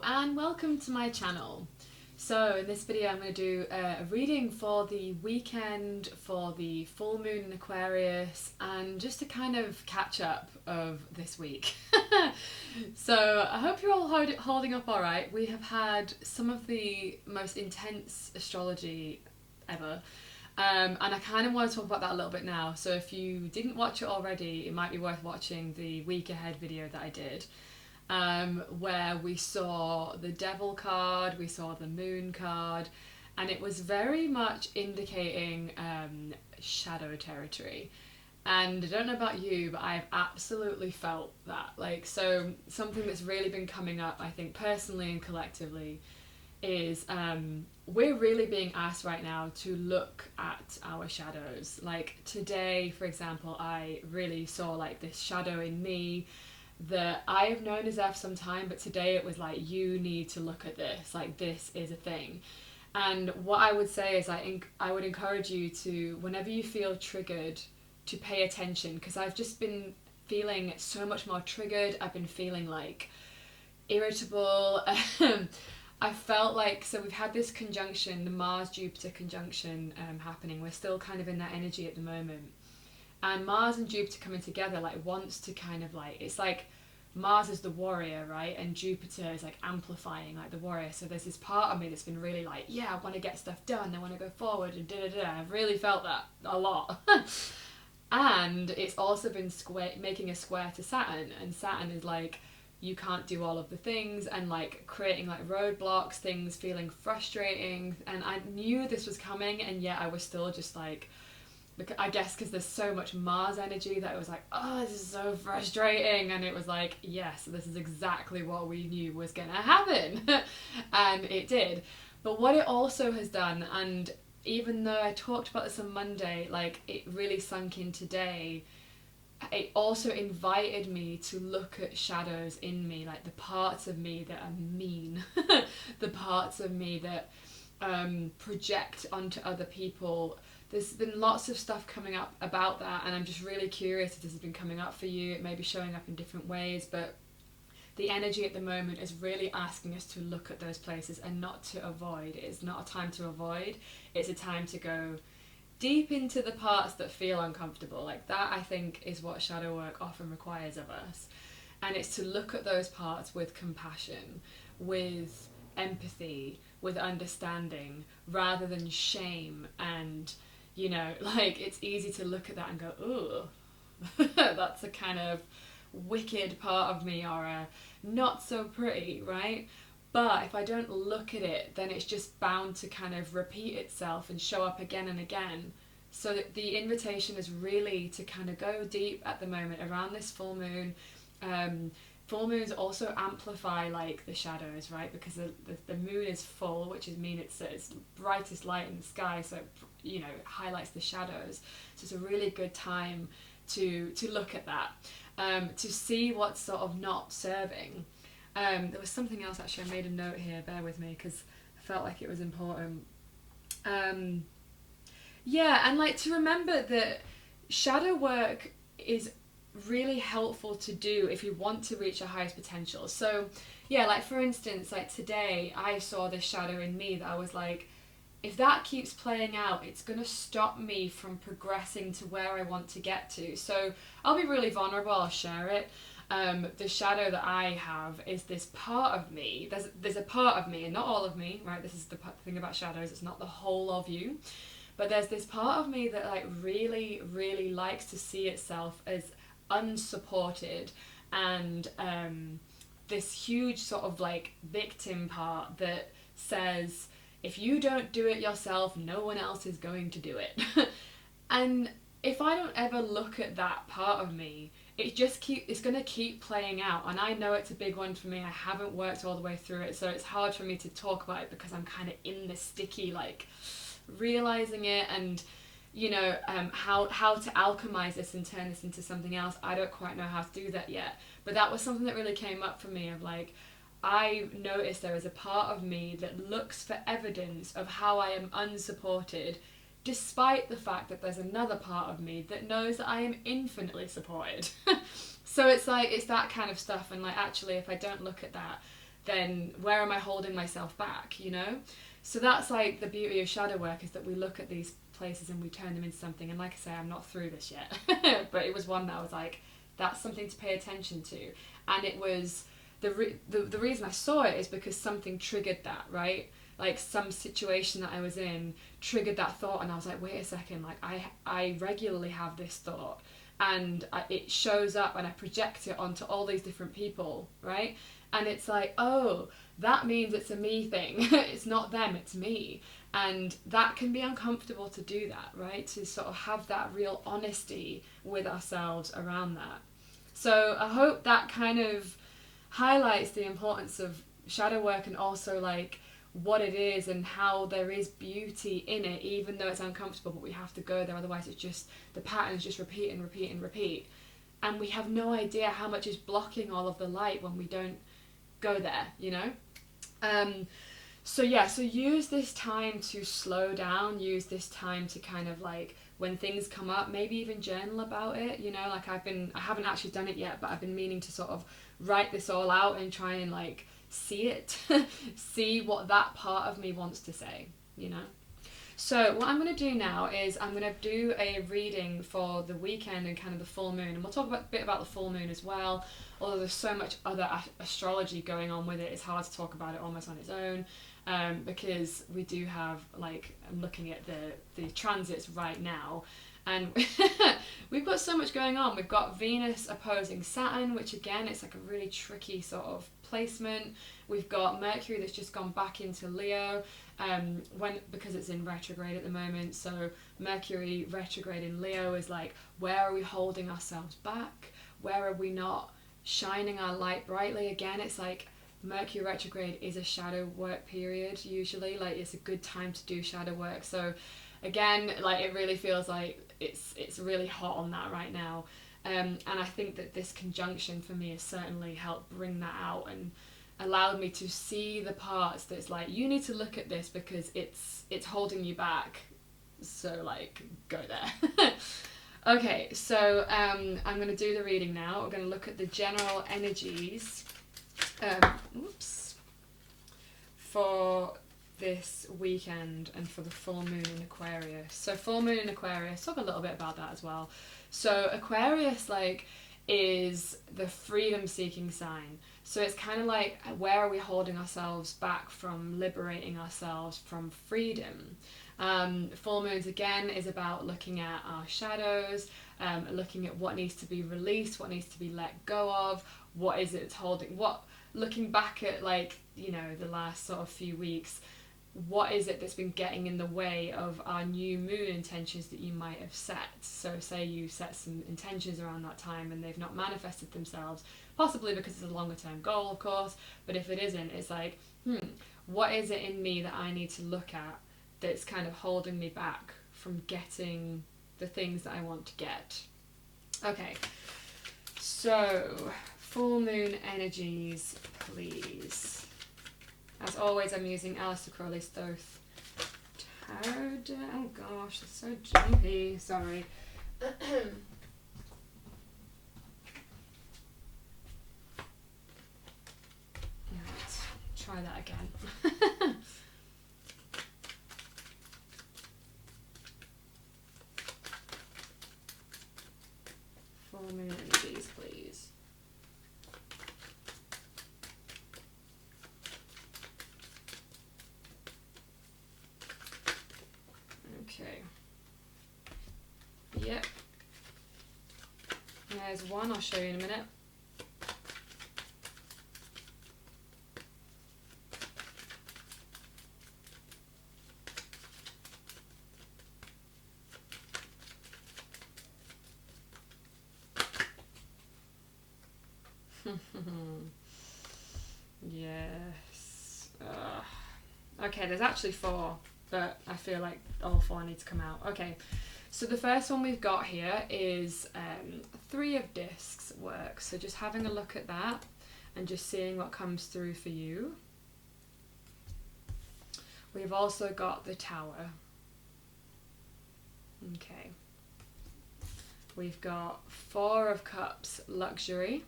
Hello and welcome to my channel. So in this video I'm going to do a reading for the weekend for the full moon in Aquarius and just a kind of catch up of this week. So I hope you're all holding up alright. We have had some of the most intense astrology ever. And I kind of want to talk about that a little bit now. So if you didn't watch it already, it might be worth watching the week ahead video that I did. Where we saw the devil card, we saw the moon card, and it was very much indicating shadow territory. And I don't know about you, but I've absolutely felt that. So something that's really been coming up, I think, personally and collectively, is we're really being asked right now to look at our shadows. Like today, for example, I really saw like this shadow in me that I have known as for some time, but today it was like, you need to look at this, like this is a thing. And what I would say is I would encourage you to, whenever you feel triggered, to pay attention, because I've just been feeling so much more triggered. I've been feeling like irritable. I felt like, so we've had this conjunction, the Mars-Jupiter conjunction happening. We're still kind of in that energy at the moment. And Mars and Jupiter coming together like wants to kind of like, it's like Mars is the warrior, right? And Jupiter is like amplifying like the warrior. So there's this part of me that's been really like, yeah, I want to get stuff done. I want to go forward and da-da-da. I've really felt that a lot. And it's also been making a square to Saturn. And Saturn is like, you can't do all of the things and like creating like roadblocks, things feeling frustrating. And I knew this was coming, and yet I was still just like, I guess because there's so much Mars energy that it was like, oh, this is so frustrating. And it was like, yes, this is exactly what we knew was going to happen. And it did. But what it also has done, and even though I talked about this on Monday, like it really sunk in today, it also invited me to look at shadows in me, like the parts of me that are mean, the parts of me that project onto other people. There's been lots of stuff coming up about that, and I'm just really curious if this has been coming up for you. It may be showing up in different ways, but the energy at the moment is really asking us to look at those places and not to avoid. It's not a time to avoid, it's a time to go deep into the parts that feel uncomfortable. Like that, I think, is what shadow work often requires of us. And it's to look at those parts with compassion, with empathy, with understanding, rather than shame. And you know, like it's easy to look at that and go, ooh, that's a kind of wicked part of me, or a not so pretty, right? But if I don't look at it, then it's just bound to kind of repeat itself and show up again and again. So the invitation is really to kind of go deep at the moment around this full moon. Full moons also amplify like the shadows, right? Because the moon is full, which is mean it's brightest light in the sky, so it, you know, highlights the shadows. So it's a really good time to look at that, to see what's sort of not serving. There was something else actually, I made a note here, bear with me, because I felt like it was important. Yeah, and like to remember that shadow work is really helpful to do if you want to reach your highest potential. So yeah, like for instance, like today I saw this shadow in me that I was like, if that keeps playing out, it's going to stop me from progressing to where I want to get to. So I'll be really vulnerable, I'll share it. The shadow that I have is this part of me. There's a part of me, and not all of me, right? This is the thing about shadows, it's not the whole of you. But there's this part of me that like really, really likes to see itself as unsupported, and this huge sort of like victim part that says, if you don't do it yourself, no one else is going to do it. And if I don't ever look at that part of me, it's going to keep playing out. And I know it's a big one for me. I haven't worked all the way through it, so it's hard for me to talk about it because I'm kind of in this sticky, like realizing it, and you know, how to alchemize this and turn this into something else. I don't quite know how to do that yet, but that was something that really came up for me, of like, I noticed there is a part of me that looks for evidence of how I am unsupported, despite the fact that there's another part of me that knows that I am infinitely supported. So it's like, it's that kind of stuff. And like, actually, if I don't look at that, then where am I holding myself back, you know? So that's like the beauty of shadow work, is that we look at these places and we turn them into something. And like I say, I'm not through this yet, but it was one that I was like, that's something to pay attention to. And it was the reason I saw it is because something triggered that, right? Like some situation that I was in triggered that thought, and I was like, wait a second, like I regularly have this thought, and it shows up and I project it onto all these different people, right? And it's like, oh, that means it's a me thing. It's not them, it's me. And that can be uncomfortable to do that, right? To sort of have that real honesty with ourselves around that. So I hope that kind of highlights the importance of shadow work, and also like what it is and how there is beauty in it, even though it's uncomfortable, but we have to go there, otherwise it's just, the patterns just repeat and repeat and repeat, and we have no idea how much is blocking all of the light when we don't go there, you know? So use this time to slow down, use this time to kind of like, when things come up, maybe even journal about it, you know? Like I haven't actually done it yet, but I've been meaning to sort of write this all out and try and like see it, see what that part of me wants to say, you know? So what I'm going to do now is I'm going to do a reading for the weekend and kind of the full moon, and we'll talk a bit about the full moon as well, although there's so much other astrology going on with it, it's hard to talk about it almost on its own, because we do have, like, I'm looking at the transits right now, and we've got so much going on. We've got Venus opposing Saturn, which again, it's like a really tricky sort of placement. We've got Mercury that's just gone back into Leo, because it's in retrograde at the moment. So Mercury retrograde in Leo is like, where are we holding ourselves back? Where are we not shining our light brightly? Again, it's like Mercury retrograde is a shadow work period usually. Like it's a good time to do shadow work. So again, like it really feels like it's really hot on that right now. And I think that this conjunction for me has certainly helped bring that out and allowed me to see the parts that's like, you need to look at this because it's holding you back. So like, go there. Okay, so I'm going to do the reading now. We're going to look at the general energies for this weekend and for the full moon in Aquarius. So full moon in Aquarius, talk a little bit about that as well. So Aquarius like is the freedom seeking sign. So it's kind of like, where are we holding ourselves back from liberating ourselves from freedom? Full moons again is about looking at our shadows, looking at what needs to be released, what needs to be let go of, what is it that's holding, looking back at, like, you know, the last sort of few weeks, what is it that's been getting in the way of our new moon intentions that you might have set? So say you set some intentions around that time and they've not manifested themselves, possibly because it's a longer term goal, of course, but if it isn't, it's like, what is it in me that I need to look at that's kind of holding me back from getting the things that I want to get? Okay, so full moon energies, please. As always, I'm using Aleister Crowley's Thoth Tarot deck. Oh gosh, it's so jumpy. Sorry. Let's try that again. Full moon energies, please. Okay. Yep. There's one, I'll show you in a minute. Yes. Okay, there's actually four, but I feel like all four need to come out. Okay, so the first one we've got here is 3 of discs work. So just having a look at that and just seeing what comes through for you. We've also got the Tower. Okay. We've got 4 of Cups, Luxury.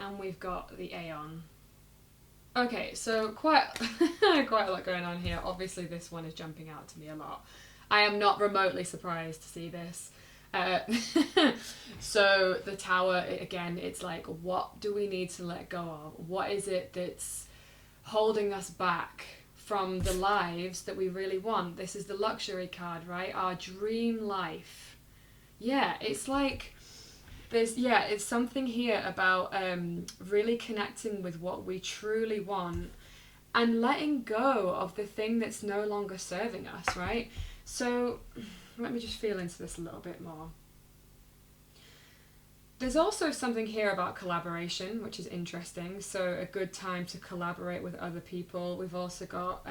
And and we've got the Aeon. Okay, so quite quite a lot going on here. Obviously this one is jumping out to me a lot. I am not remotely surprised to see this. So the Tower, again, it's like, what do we need to let go of? What is it that's holding us back from the lives that we really want? This is the luxury card, right? Our dream life. Yeah, it's like it's something here about really connecting with what we truly want and letting go of the thing that's no longer serving us, right? So let me just feel into this a little bit more. There's also something here about collaboration, which is interesting. So a good time to collaborate with other people. We've also got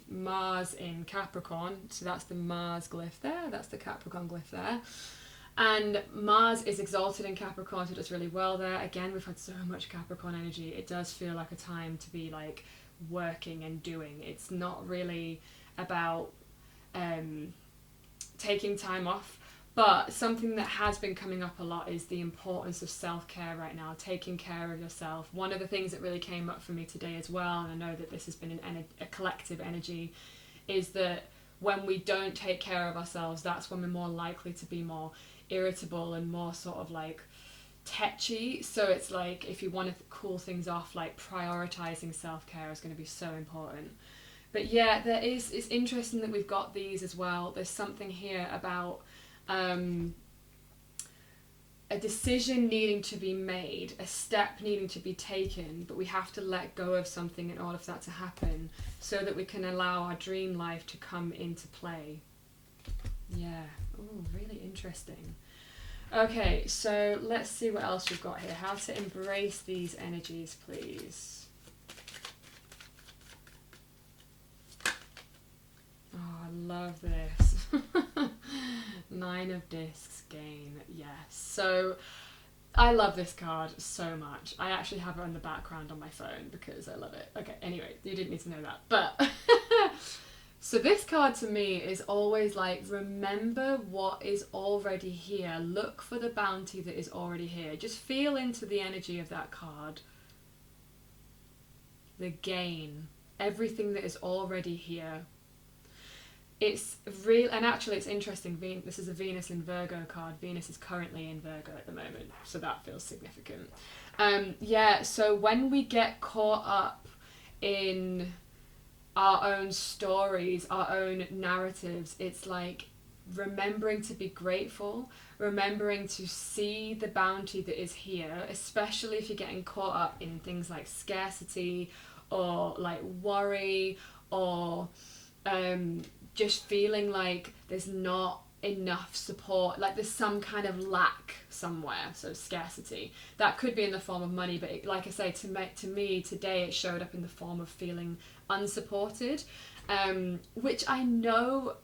Mars in Capricorn. So that's the Mars glyph there. That's the Capricorn glyph there. And Mars is exalted in Capricorn, so it does really well there. Again, we've had so much Capricorn energy. It does feel like a time to be like working and doing. It's not really about taking time off. But something that has been coming up a lot is the importance of self-care right now, taking care of yourself. One of the things that really came up for me today as well, and I know that this has been a collective energy, is that when we don't take care of ourselves, that's when we're more likely to be more irritable and more sort of like tetchy. So it's like, if you want to cool things off, like prioritizing self-care is going to be so important. But yeah, it's interesting that we've got these as well. There's something here about a decision needing to be made, a step needing to be taken, but we have to let go of something in order for that to happen so that we can allow our dream life to come into play. Yeah, oh, really interesting. Okay, so let's see what else we've got here. How to embrace these energies, please. Oh, I love this. 9 of Discs, gain, yes. So I love this card so much. I actually have it on the background on my phone because I love it. Okay, anyway, you didn't need to know that. But so this card to me is always like, remember what is already here. Look for the bounty that is already here. Just feel into the energy of that card. The gain. Everything that is already here. It's real, and actually it's interesting, this is a Venus in Virgo card. Venus is currently in Virgo at the moment, so that feels significant. Yeah, so when we get caught up in our own stories, our own narratives, it's like remembering to be grateful, remembering to see the bounty that is here, especially if you're getting caught up in things like scarcity or like worry or just feeling like there's not enough support, like there's some kind of lack somewhere. So scarcity, that could be in the form of money, but it, like I say, to me today it showed up in the form of feeling unsupported, which I know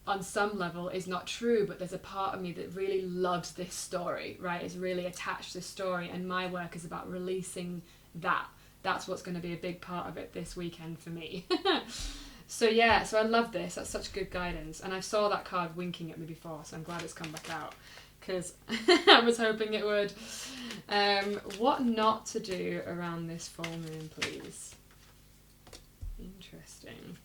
on some level is not true, but there's a part of me that really loves this story, right? Is really attached to this story, and my work is about releasing that. That's what's going to be a big part of it this weekend for me. So yeah, so I love this. That's such good guidance. And I saw that card winking at me before, so I'm glad it's come back out, because I was hoping it would. What not to do around this full moon, please? Interesting.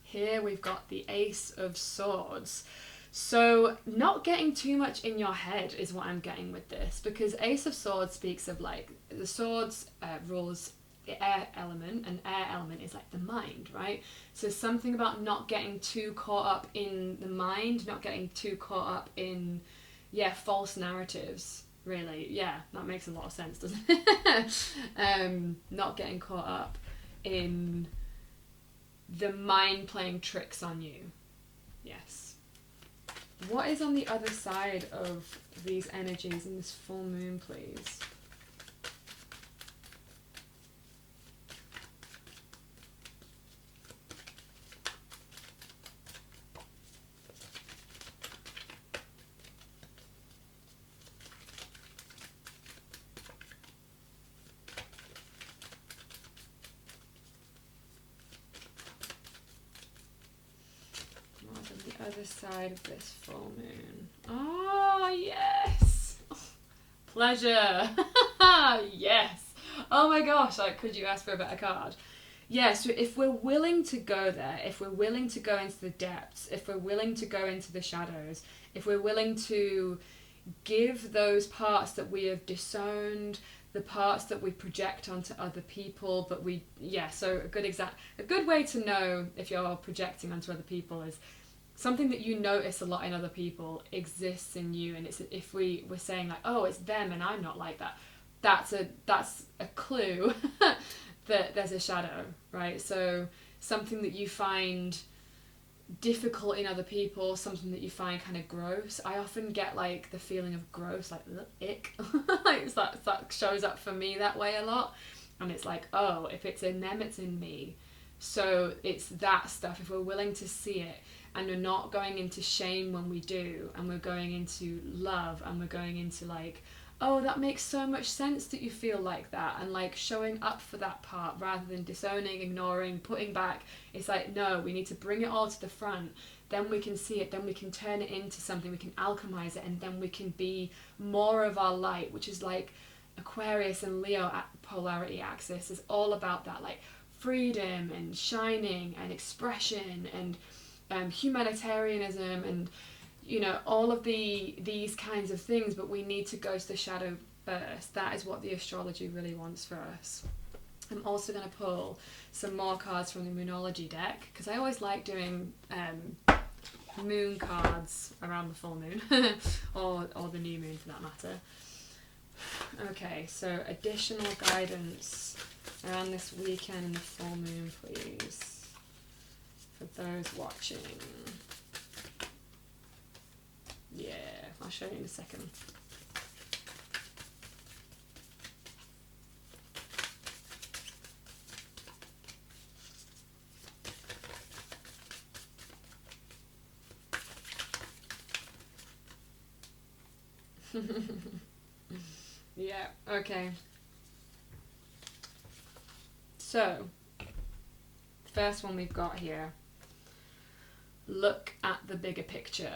Here we've got the Ace of Swords. So not getting too much in your head is what I'm getting with this, because Ace of Swords speaks of like the swords rules the air element, and air element is like the mind, right? So something about not getting too caught up in the mind, not getting too caught up in, false narratives, really. Yeah, that makes a lot of sense, doesn't it? Not getting caught up in the mind playing tricks on you. Yes. What is on the other side of these energies in this full moon, please? Other side of this full moon. Oh, yes! Pleasure! Oh my gosh, like, could you ask for a better card? Yeah, so if we're willing to go there, if we're willing to go into the depths, if we're willing to go into the shadows, if we're willing to give those parts that we have disowned, the parts that we project onto other people, but we, yeah, so a good way to know if you're projecting onto other people is something that you notice a lot in other people exists in you, and it's if we're saying like, oh, it's them and I'm not like that, that's a clue that there's a shadow, right? So something that you find difficult in other people, something that you find kind of gross. I often get like the feeling of gross, like ick. Like that shows up for me that way a lot, and it's like, oh, if it's in them, it's in me. So it's that stuff. If we're willing to see it, and we're not going into shame when we do, and we're going into love, and we're going into like, oh, that makes so much sense that you feel like that, and like showing up for that part rather than disowning, ignoring, putting back. It's like, no, we need to bring it all to the front. Then we can see it, then we can turn it into something, we can alchemize it, and then we can be more of our light, which is like Aquarius and Leo at polarity axis is all about that, like freedom and shining and expression and humanitarianism and, you know, all of these kinds of things. But we need to go to the shadow first. That is what the astrology really wants for us. I'm also going to pull some more cards from the Moonology deck, because I always like doing moon cards around the full moon or the new moon for that matter. Okay, so additional guidance around this weekend and the full moon, please, for those watching. Yeah, I'll show you in a second. Yeah, okay. So, first one we've got here. Look at the bigger picture.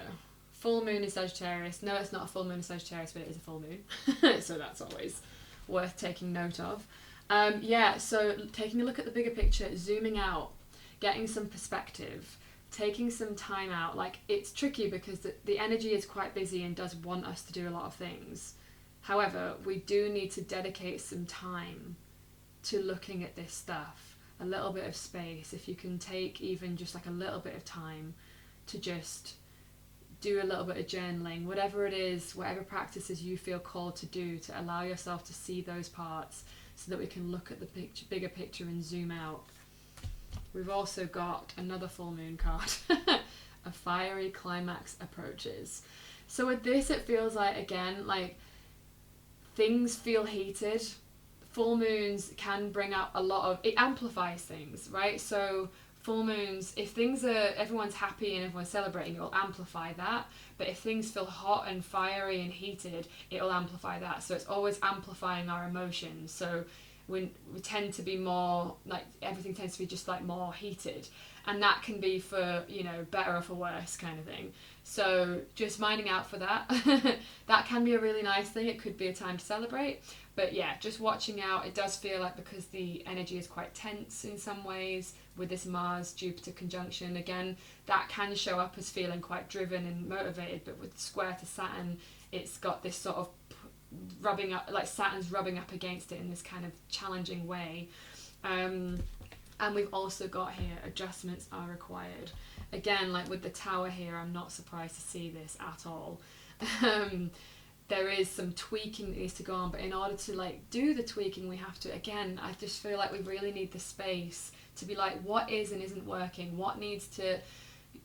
Full moon in Sagittarius. No, it's not a full moon in Sagittarius, but it is a full moon. So that's always worth taking note of. Yeah, so taking a look at the bigger picture, zooming out, getting some perspective, taking some time out. Like, it's tricky because the energy is quite busy and does want us to do a lot of things. However, we do need to dedicate some time to looking at this stuff, a little bit of space. If you can take even just like a little bit of time to just do a little bit of journaling, whatever it is, whatever practices you feel called to do, to allow yourself to see those parts so that we can look at the bigger picture and zoom out. We've also got another full moon card. A fiery climax approaches. So with this, it feels like, again, like things feel heated. Full moons can bring up a lot of, it amplifies things, right? So full moons, if things are, everyone's happy and everyone's celebrating, it will amplify that. But if things feel hot and fiery and heated, it will amplify that. So it's always amplifying our emotions. So we tend to be more, like, everything tends to be just like more heated. And that can be for, you know, better or for worse kind of thing. So just minding out for that. That can be a really nice thing. It could be a time to celebrate. But yeah, just watching out. It does feel like, because the energy is quite tense in some ways with this Mars-Jupiter conjunction, again, that can show up as feeling quite driven and motivated. But with the square to Saturn, it's got this sort of rubbing up, like Saturn's rubbing up against it in this kind of challenging way. And we've also got here, adjustments are required. Again, like with the Tower here, I'm not surprised to see this at all. There is some tweaking that needs to go on, but in order to like do the tweaking, we have to, again, I just feel like we really need the space to be like, what is and isn't working? What needs to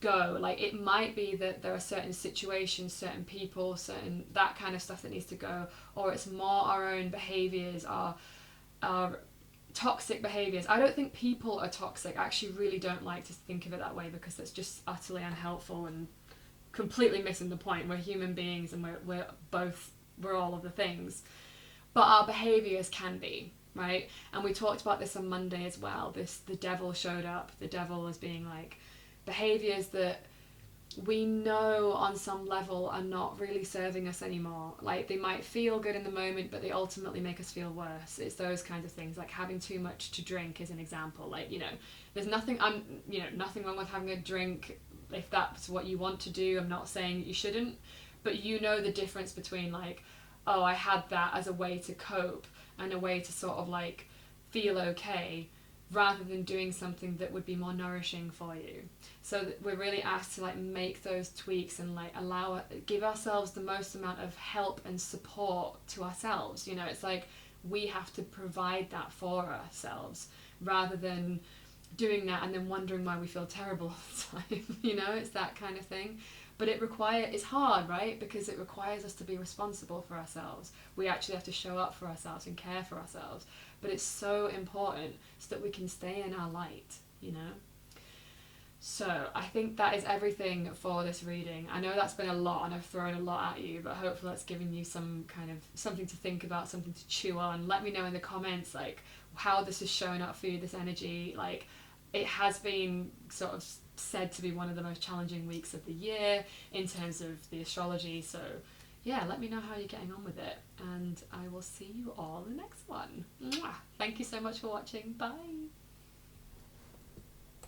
go? Like, it might be that there are certain situations, certain people, certain that kind of stuff that needs to go, or it's more our own behaviours, our toxic behaviours. I don't think people are toxic. I actually really don't like to think of it that way, because that's just utterly unhelpful and completely missing the point. We're human beings and we're all of the things. But our behaviours can be, right? And we talked about this on Monday as well. The devil showed up. The devil as being like behaviours that we know on some level are not really serving us anymore. Like, they might feel good in the moment, but they ultimately make us feel worse. It's those kinds of things, like having too much to drink is an example. Like, you know, there's nothing, nothing wrong with having a drink if that's what you want to do. I'm not saying that you shouldn't, but you know the difference between like, oh, I had that as a way to cope and a way to sort of like feel okay, rather than doing something that would be more nourishing for you. So we're really asked to like make those tweaks and like give ourselves the most amount of help and support to ourselves. You know, it's like we have to provide that for ourselves, rather than doing that and then wondering why we feel terrible all the time. You know, it's that kind of thing. But it's hard, right? Because it requires us to be responsible for ourselves. We actually have to show up for ourselves and care for ourselves. But it's so important so that we can stay in our light, you know? So I think that is everything for this reading. I know that's been a lot and I've thrown a lot at you, but hopefully that's given you some kind of something to think about, something to chew on. Let me know in the comments like how this has shown up for you, this energy. Like, it has been sort of said to be one of the most challenging weeks of the year in terms of the astrology. So yeah, let me know how you're getting on with it, and I will see you all in the next one. Mwah! Thank you so much for watching. Bye.